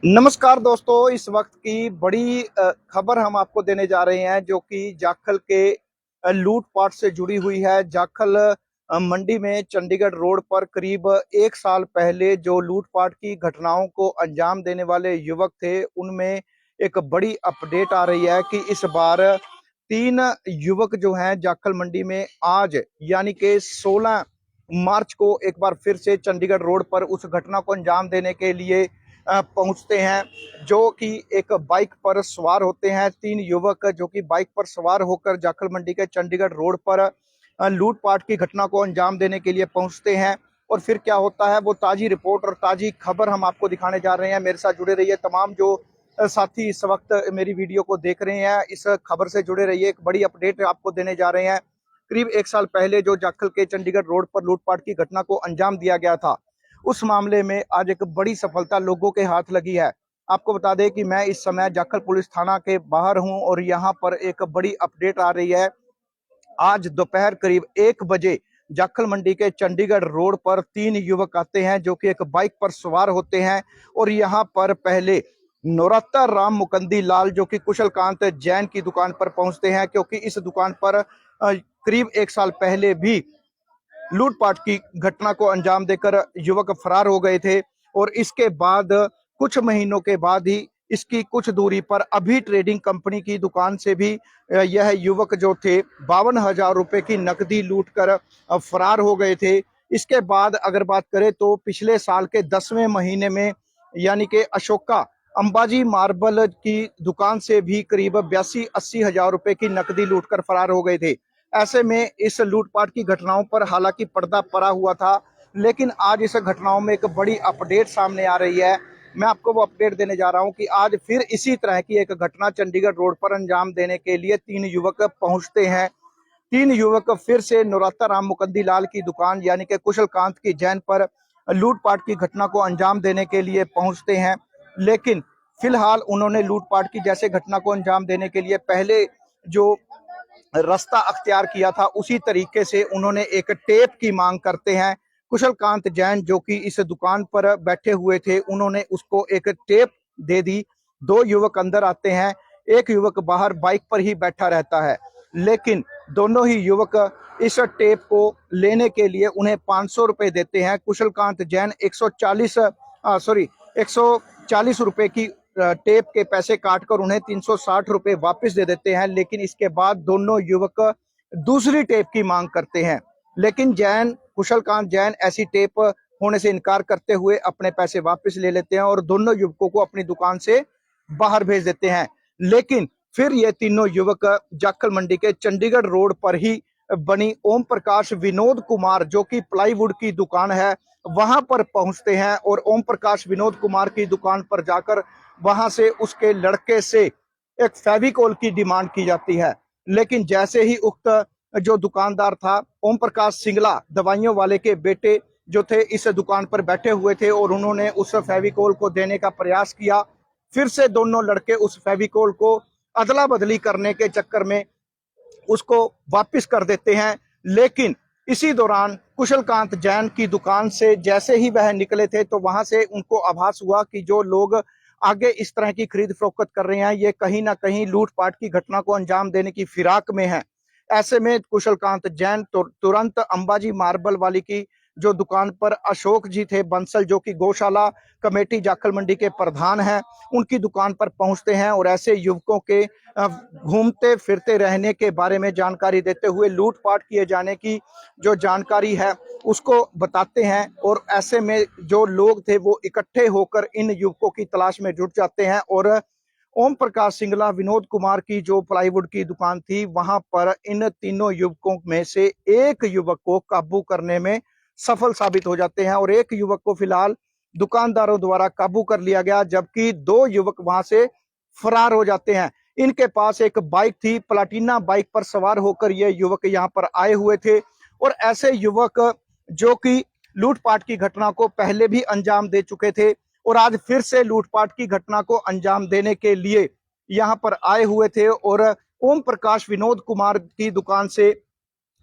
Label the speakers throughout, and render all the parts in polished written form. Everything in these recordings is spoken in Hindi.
Speaker 1: नमस्कार दोस्तों, इस वक्त की बड़ी खबर हम आपको देने जा रहे हैं जो कि जाखल के लूटपाट से जुड़ी हुई है। जाखल मंडी में चंडीगढ़ रोड पर करीब 1 साल पहले जो लूटपाट की घटनाओं को अंजाम देने वाले युवक थे, उनमें एक बड़ी अपडेट आ रही है कि इस बार 3 युवक जो हैं जाखल मंडी में आज यानी कि 16 मार्च को एक बार फिर से चंडीगढ़ रोड पर उस घटना को अंजाम देने के लिए पहुंचते हैं, जो कि एक बाइक पर सवार होते हैं। 3 युवक जो कि बाइक पर सवार होकर जाखल मंडी के चंडीगढ़ रोड पर लूटपाट की घटना को अंजाम देने के लिए पहुंचते हैं। और फिर क्या होता है, वो ताजी रिपोर्ट और ताजी खबर हम आपको दिखाने जा रहे हैं। मेरे साथ जुड़े रहिए तमाम जो साथी इस वक्त मेरी वीडियो को देख रहे हैं, इस खबर से जुड़े रहिए। एक बड़ी अपडेट आपको देने जा रहे हैं। करीब 1 साल पहले जो जाखल के चंडीगढ़ रोड पर लूटपाट की घटना को अंजाम दिया गया था, उस मामले में आज एक बड़ी सफलता लोगों के हाथ लगी है। आपको बता दें कि मैं इस समय जाखल पुलिस थाना के बाहर हूं और यहां पर एक बड़ी अपडेट आ रही है। आज दोपहर करीब 1 बजे जाखल मंडी के चंडीगढ़ रोड पर 3 युवक आते हैं जो कि एक बाइक पर सवार होते हैं और यहां पर पहले नौरत्ता राम मुकंदी लाल जो कि कुशलकांत जैन की दुकान पर पहुंचते हैं, क्योंकि इस दुकान पर करीब 1 साल पहले भी लूटपाट की घटना को अंजाम देकर युवक फरार हो गए थे। और इसके बाद कुछ महीनों के बाद ही इसकी कुछ दूरी पर अभी ट्रेडिंग कंपनी की दुकान से भी यह युवक जो थे 52,000 रुपए की नकदी लूट कर फरार हो गए थे। इसके बाद अगर बात करें तो पिछले साल के 10वें महीने में यानी कि अशोका अंबाजी मार्बल की दुकान से भी करीब 82-80 हजार रुपए की नकदी लूटकर फरार हो गए थे। ऐसे में इस लूटपाट की घटनाओं पर हालांकि पर्दा पड़ा हुआ था, लेकिन आज इस घटनाओं में एक बड़ी अपडेट सामने आ रही है। मैं आपको वो अपडेट देने जा रहा हूं कि आज फिर इसी तरह की एक घटना चंडीगढ़ रोड पर अंजाम देने के लिए 3 युवक पहुंचते हैं। 3 युवक फिर से नौरत्ता राम मुकंदी लाल की दुकान यानी कि कुशलकांत की जैन पर लूटपाट की घटना को अंजाम देने के लिए पहुंचते हैं। लेकिन फिलहाल उन्होंने लूटपाट की जैसे घटना को अंजाम देने के लिए पहले जो रास्ता अख्तियार किया था, उसी तरीके से उन्होंने एक टेप की मांग करते हैं। कुशलकांत जैन जो कि इस दुकान पर बैठे हुए थे, उन्होंने उसको एक टेप दे दी। 2 युवक अंदर आते हैं, एक युवक बाहर बाइक पर ही बैठा रहता है। लेकिन दोनों ही युवक इस टेप को लेने के लिए उन्हें 500 रुपए देते हैं। कुशलकांत जैन 140 रुपए की टेप के पैसे काटकर उन्हें 360 रुपए वापस दे देते हैं। लेकिन इसके बाद दोनों युवक दूसरी टेप की मांग करते हैं, लेकिन कुशलकांत जैन ऐसी टेप होने से इनकार करते हुए अपने पैसे वापस ले लेते हैं और दोनों युवकों को अपनी दुकान से बाहर भेज देते हैं। लेकिन फिर ये तीनों युवक जाखल मंडी के चंडीगढ़ रोड पर ही बनी ओम प्रकाश विनोद कुमार जो कि प्लाईवुड की दुकान है, वहां पर पहुंचते हैं। और ओम प्रकाश विनोद कुमार की दुकान पर जाकर वहां से उसके लड़के से एक फेविकोल की डिमांड की जाती है। लेकिन जैसे ही उक्त जो दुकानदार था, ओम प्रकाश सिंगला दवाइयों वाले के बेटे जो थे, इस दुकान पर बैठे हुए थे और उन्होंने उस फेविकोल को देने का प्रयास किया। फिर से दोनों लड़के उस फेविकोल को अदला बदली करने के चक्कर में उसको वापस कर देते हैं। लेकिन इसी दौरान कुशलकांत जैन की दुकान से जैसे ही वह निकले थे, तो वहां से उनको आभास हुआ कि जो लोग आगे इस तरह की खरीद फरोख्त कर रहे हैं, ये कहीं ना कहीं लूटपाट की घटना को अंजाम देने की फिराक में है। ऐसे में कुशलकांत जैन तुरंत अंबाजी मार्बल वाली की जो दुकान पर अशोक जी थे बंसल, जो कि गौशाला कमेटी जाखल मंडी के प्रधान हैं, उनकी दुकान पर पहुंचते हैं और ऐसे युवकों के घूमते फिरते रहने के बारे में जानकारी देते हुए लूटपाट किए जाने की जो जानकारी है उसको बताते हैं। और ऐसे में जो लोग थे वो इकट्ठे होकर इन युवकों की तलाश में जुट जाते हैं और ओम प्रकाश सिंगला विनोद कुमार की जो प्लाईवुड की दुकान थी, वहां पर इन तीनों युवकों में से एक युवक को काबू करने में सफल साबित हो जाते हैं और एक युवक को फिलहाल दुकानदारों द्वारा काबू कर लिया गया, जबकि 2 युवक वहां से फरार हो जाते हैं। इनके पास एक बाइक थी, प्लाटिना बाइक पर सवार होकर ये युवक यहाँ पर आए हुए थे। और ऐसे युवक जो कि लूटपाट की घटना को पहले भी अंजाम दे चुके थे और आज फिर से लूटपाट की घटना को अंजाम देने के लिए यहाँ पर आए हुए थे और ओम प्रकाश विनोद कुमार की दुकान से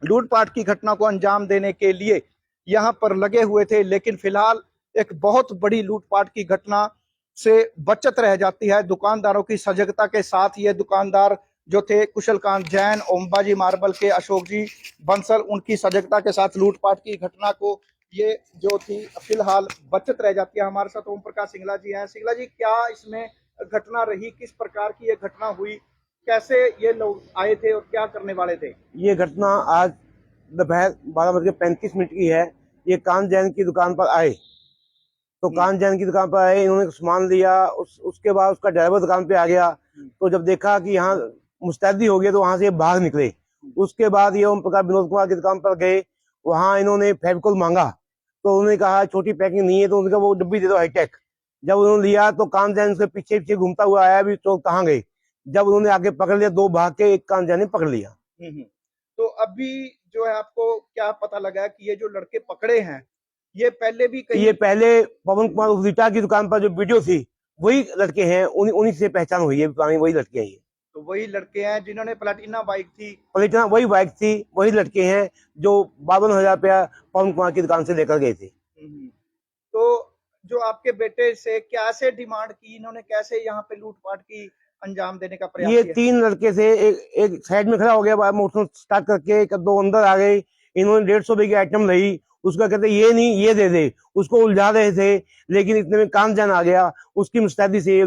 Speaker 1: लूटपाट की घटना को अंजाम देने के लिए यहाँ पर लगे हुए थे। लेकिन फिलहाल एक बहुत बड़ी लूटपाट की घटना से बचत रह जाती है। दुकानदारों की सजगता के साथ ये दुकानदार जो थे कुशलकांत जैन, ओमबाजी मार्बल के अशोक जी बंसल, उनकी सजगता के साथ लूटपाट की घटना को ये जो थी फिलहाल बचत रह जाती है। हमारे साथ ओम प्रकाश सिंगला जी हैं। सिंगला जी, क्या इसमें घटना रही, किस प्रकार की ये घटना हुई, कैसे ये लोग आए थे और क्या करने वाले थे?
Speaker 2: ये घटना आज दोपहर 12:35 की है। ये कांत जैन की दुकान पर आए, तो कांत जैन की दुकान पर आए, इन्होंने सामान लिया। उसके बाद उसका ड्राइवर दुकान पे आ गया, तो जब देखा कि यहाँ मुस्तैदी हो गई तो वहां से बाहर निकले। उसके बाद ये ओम प्रकाश विनोद कुमार की दुकान पर गए, वहां इन्होंने फेविकोल मांगा, तो उन्होंने कहा छोटी पैकिंग नहीं है, तो उनका वो डब्बी दे दो हाईटेक। जब उन्होंने लिया तो कांत जैन उसके पीछे पीछे घूमता हुआ आया, भी तो कहाँ गए। जब उन्होंने आगे पकड़ लिया, दो भाग के एक कांत जैन ने पकड़ लिया।
Speaker 1: तो अभी जो है आपको क्या पता लगा कि ये जो लड़के पकड़े हैं ये पहले भी कहीं?
Speaker 2: ये पहले पवन कुमार उफरीटा की दुकान पर जो वीडियो थी वही लड़के हैं, उन्हीं से पहचान हुई है, वही लड़के हैं ये।
Speaker 1: तो वही लड़के हैं जिन्होंने प्लेटिना बाइक थी,
Speaker 2: प्लेटिना वही बाइक थी, वही लड़के हैं जो 52,000 रुपया पवन कुमार की दुकान से लेकर गए थे।
Speaker 1: तो जो आपके बेटे से कैसे डिमांड की इन्होंने, कैसे यहाँ पे लूटपाट की अंजाम देने का प्रयास
Speaker 2: ये
Speaker 1: किया?
Speaker 2: 3 लड़के से एक साइड में खड़ा हो गया, मोटरसाइकिल स्टार्ट करके, एक दो अंदर आ गए। इन्होंने 150 रुपए की आइटम ली, उसका कहते ये नहीं ये दे दे, उसको उलझा रहे थे, लेकिन इतने में कांत जैन आ गया, उसकी मुस्तैदी से ये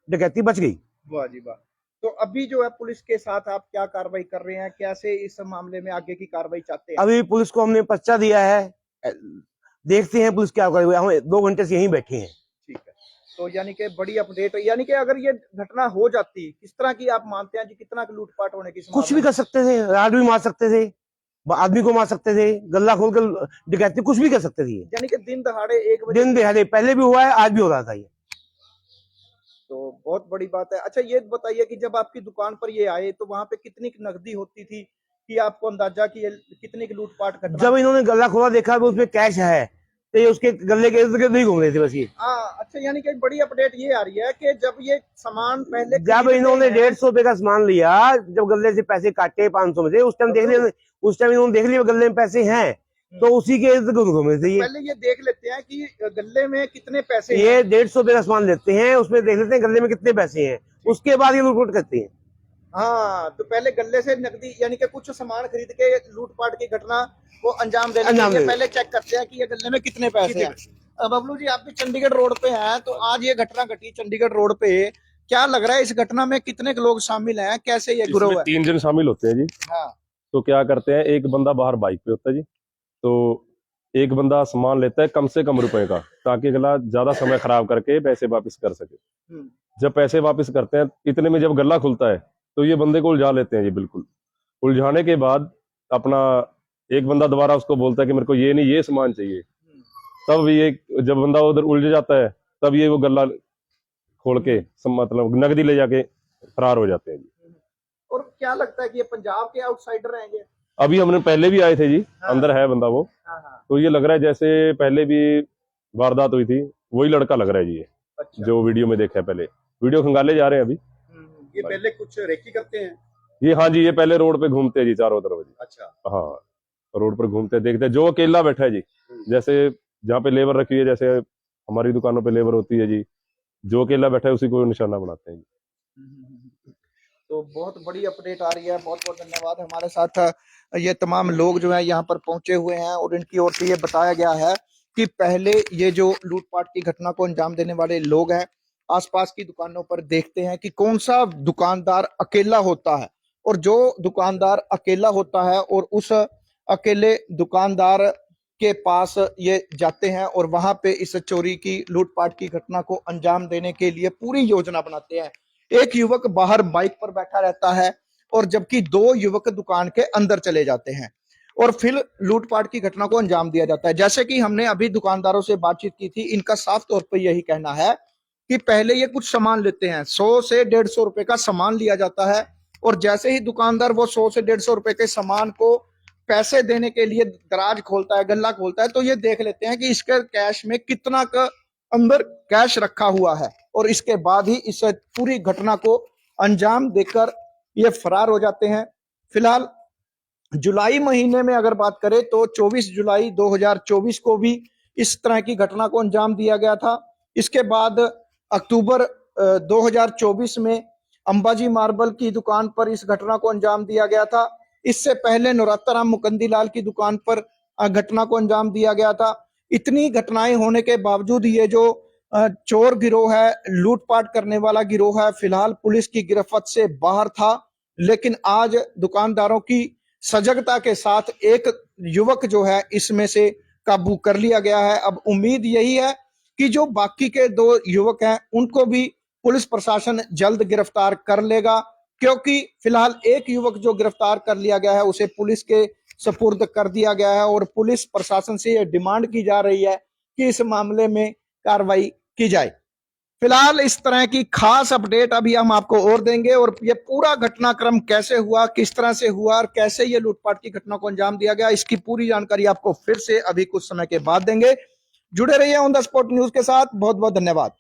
Speaker 2: डकैती बच गई।
Speaker 1: वाह जी वाह। तो अभी जो है पुलिस के साथ आप क्या कार्रवाई कर रहे हैं, कैसे इस मामले में आगे की कार्रवाई चाहते हैं?
Speaker 2: अभी पुलिस को हमने पर्चा दिया है, देखते हैं पुलिस क्या करेगी। हम 2 घंटे से यहीं बैठे हैं।
Speaker 1: ठीक है, तो यानी कि बड़ी अपडेट, यानी कि अगर ये घटना हो जाती, किस तरह की आप मानते हैं जी, कितना लूटपाट होने की
Speaker 2: कुछ भी
Speaker 1: संभावना?
Speaker 2: कर सकते थे, राड भी मार सकते थे, आदमी को मार सकते थे, गल्ला खोल कर डकैती कुछ भी कर सकते थे।
Speaker 1: यानी कि दिन दहाड़े 1 बजे?
Speaker 2: दिन दिहाड़े पहले भी हुआ है, आज भी हो रहा था ये।
Speaker 1: तो बहुत बड़ी बात है। अच्छा ये बताइए कि जब आपकी दुकान पर ये आए तो वहां पे कितनी की नकदी होती थी कि आपको अंदाजा कि ये कितनी की लूटपाट घटना?
Speaker 2: जब इन्होंने गला खोला देखा तो उसमें कैश है, तो ये उसके गले के इर्द गिर्द नहीं घूम रहे थे बस ये।
Speaker 1: हाँ, अच्छा यानी कि बड़ी अपडेट ये आ रही है कि जब ये सामान पहले
Speaker 2: जब इन्होंने 150 रुपए का सामान लिया, जब गले से पैसे काटे 500 में से, उस टाइम देख लिया, उस टाइम इन्होंने देख लिया गले में पैसे हैं, तो उसी के इर्द गिर्द घूम रहे थे ये।
Speaker 1: पहले ये देख लेते हैं कि गले में कितने पैसे
Speaker 2: ये
Speaker 1: हैं।
Speaker 2: 150 रुपए का सामान लेते हैं, उसमें देख लेते हैं गले में कितने पैसे हैं, उसके बाद ये लूटपाट करते हैं।
Speaker 1: हाँ, तो पहले गले से नकदी यानी कि कुछ सामान खरीद के लूटपाट की घटना को अंजाम देने के लिए पहले चेक करते हैं कि ये गले में कितने पैसे हैं। बबलू जी, आप भी चंडीगढ़ रोड पे हैं, तो आज ये घटना घटी चंडीगढ़ रोड पे, क्या लग रहा है इस घटना में कितने लोग शामिल हैं, कैसे ये गिरोह है?
Speaker 3: 3 जन शामिल होते हैं जी।
Speaker 1: हाँ।
Speaker 3: तो क्या करते हैं, एक बंदा बाहर बाइक पे होता है जी, तो एक बंदा सामान लेता है कम से कम रुपए का, ताकि अगला ज्यादा समय खराब करके पैसे वापस कर सके। जब पैसे वापस करते हैं, इतने में जब गला खुलता है तो ये बंदे को उलझा लेते हैं जी। बिल्कुल उलझाने के बाद अपना एक बंदा दोबारा उसको बोलता है कि मेरे को ये नहीं ये सामान चाहिए। तब ये जब बंदा उधर उलझ जाता है, तब ये वो गला खोल के मतलब नकदी ले जाके फरार हो जाते हैं जी।
Speaker 1: और क्या लगता है कि ये पंजाब के आउटसाइडर रहेंगे?
Speaker 3: अभी हमने पहले भी आए थे जी।
Speaker 1: हाँ।
Speaker 3: अंदर है बंदा वो।
Speaker 1: हाँ।
Speaker 3: तो ये लग रहा है जैसे पहले भी वारदात हुई थी, वही लड़का लग रहा है जी ये।
Speaker 1: अच्छा।
Speaker 3: जो वीडियो में देखा है, पहले वीडियो खंगाले जा रहे हैं अभी।
Speaker 1: ये पहले कुछ रेकी करते हैं?
Speaker 3: ये हाँ जी, ये पहले रोड पे घूमते हैं जी, चारों तरफ जी।
Speaker 1: अच्छा।
Speaker 3: हाँ, रोड पर घूमते देखते हैं। जो अकेला बैठा है जी, जैसे जहाँ पे लेबर रखी है, जैसे हमारी दुकानों पे लेबर होती है जी, जो अकेला बैठा है उसी को निशाना बनाते हैं जी।
Speaker 1: तो बहुत बड़ी अपडेट आ रही है, बहुत बहुत धन्यवाद। हमारे साथ ये तमाम लोग जो है यहाँ पर पहुंचे हुए हैं और इनकी ओर से ये बताया गया है कि पहले ये जो लूटपाट की घटना को अंजाम देने वाले लोग हैं, आसपास की दुकानों पर देखते हैं कि कौन सा दुकानदार अकेला होता है, और जो दुकानदार अकेला होता है और उस अकेले दुकानदार के पास ये जाते हैं और वहां पे इस चोरी की लूटपाट की घटना को अंजाम देने के लिए पूरी योजना बनाते हैं। एक युवक बाहर बाइक पर बैठा रहता है और जबकि 2 युवक दुकान के अंदर चले जाते हैं और फिर लूटपाट की घटना को अंजाम दिया जाता है। जैसे कि हमने अभी दुकानदारों से बातचीत की थी, इनका साफ तौर पर यही कहना है कि पहले ये कुछ सामान लेते हैं, 100 से 150 रुपए का सामान लिया जाता है, और जैसे ही दुकानदार वो 100 से 150 रुपए के सामान को पैसे देने के लिए दराज खोलता है, गल्ला खोलता है, तो ये देख लेते हैं कि इसके कैश में कितना का अंदर कैश रखा हुआ है, और इसके बाद ही इस पूरी घटना को अंजाम देकर ये फरार हो जाते हैं। फिलहाल जुलाई महीने में अगर बात करें तो 24 जुलाई 2024 को भी इस तरह की घटना को अंजाम दिया गया था। इसके बाद अक्टूबर 2024 में अंबाजी मार्बल की दुकान पर इस घटना को अंजाम दिया गया था। इससे पहले नौरत्ताराम मुकंदीलाल की दुकान पर घटना को अंजाम दिया गया था। इतनी घटनाएं होने के बावजूद ये जो चोर गिरोह है, लूटपाट करने वाला गिरोह है, फिलहाल पुलिस की गिरफ्त से बाहर था। लेकिन आज दुकानदारों की सजगता के साथ एक युवक जो है इसमें से काबू कर लिया गया है। अब उम्मीद यही है कि जो बाकी के 2 युवक हैं उनको भी पुलिस प्रशासन जल्द गिरफ्तार कर लेगा, क्योंकि फिलहाल एक युवक जो गिरफ्तार कर लिया गया है उसे पुलिस के सुपुर्द कर दिया गया है और पुलिस प्रशासन से यह डिमांड की जा रही है कि इस मामले में कार्रवाई की जाए। फिलहाल इस तरह की खास अपडेट अभी हम आपको और देंगे और ये पूरा घटनाक्रम कैसे हुआ, किस तरह से हुआ और कैसे ये लूटपाट की घटना को अंजाम दिया गया, इसकी पूरी जानकारी आपको फिर से अभी कुछ समय के बाद देंगे। जुड़े रहिए ऑन द स्पॉट न्यूज के साथ। बहुत बहुत धन्यवाद।